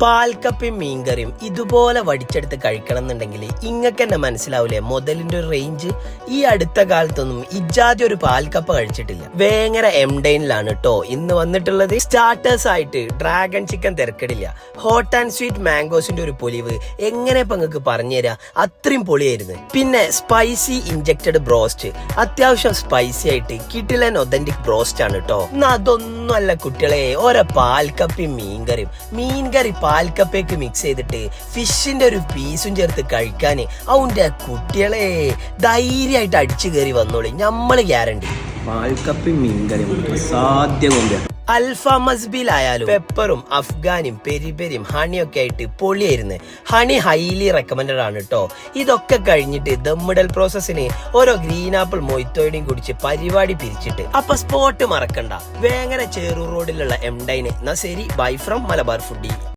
പാൽക്കപ്പയും മീൻകറിയും ഇതുപോലെ വടിച്ചെടുത്ത് കഴിക്കണം എന്നുണ്ടെങ്കിൽ ഇങ്ങക്ക് തന്നെ മനസ്സിലാവൂലേ മുതലിന്റെ ഒരു റേഞ്ച്. ഈ അടുത്ത കാലത്തൊന്നും ഇജാതി ഒരു പാൽക്കപ്പ കഴിച്ചിട്ടില്ല. വേങ്ങര എംഡൈനിലാണ് കേട്ടോ ഇന്ന് വന്നിട്ടുള്ളത്. സ്റ്റാർട്ടേഴ്സ് ആയിട്ട് ഡ്രാഗൺ ചിക്കൻ തിരക്കടില്ല, ഹോട്ട് ആൻഡ് സ്വീറ്റ് മാംഗോസിന്റെ ഒരു പൊലിവ് എങ്ങനെ ഇപ്പൊ നിങ്ങൾക്ക് പറഞ്ഞുതരാ, അത്രയും പൊളിയായിരുന്നു. പിന്നെ സ്പൈസി ഇൻജക്റ്റഡ് ബ്രോസ്റ്റ്, അത്യാവശ്യം സ്പൈസി ആയിട്ട് കിടിലൻ ഒതന്റിക് ബ്രോസ്റ്റ് ആണ് കേട്ടോ. എന്നാ അതൊന്നും അല്ല കുട്ടികളെ, ഓരോ പാൽക്കപ്പയും മീൻകറിയും, മീൻകറി പാൽക്കപ്പയ്ക്ക് മിക്സ് ചെയ്തിട്ട് ഫിഷിന്റെ ഒരു പീസും ചേർത്ത് കഴിക്കാന് അവന്റെ കുട്ടികളെ ധൈര്യമായിട്ട് അടിച്ചു കയറി വന്നോളി, നമ്മള് ഗ്യാരണ്ടി. പാൽക്കപ്പയും മീൻകറിയും സാധ്യ കൊണ്ടുവരാം. അൽഫാം മസ്ബിയിലായാലും പെപ്പറും അഫ്ഗാനും പെരിപെരിയും ഹണിയൊക്കെ ആയിട്ട് പൊളിയായിരുന്നു. ഹണി ഹൈലി റെക്കമെൻഡഡ് ആണ് കേട്ടോ. ഇതൊക്കെ കഴിഞ്ഞിട്ട് ദമ്മിടൽ പ്രോസസ്സിന് ഓരോ ഗ്രീൻ ആപ്പിൾ മൊയ്ത്തോയുടെയും കുടിച്ച് പരിപാടി പിരിച്ചിട്ട് അപ്പൊ സ്പോട്ട് മറക്കണ്ട, വേങ്ങര ചേറൂർ റോഡിലുള്ള എംഡൈന്. എന്നാ ശരി, ബൈ ഫ്രം മലബാർ ഫുഡി.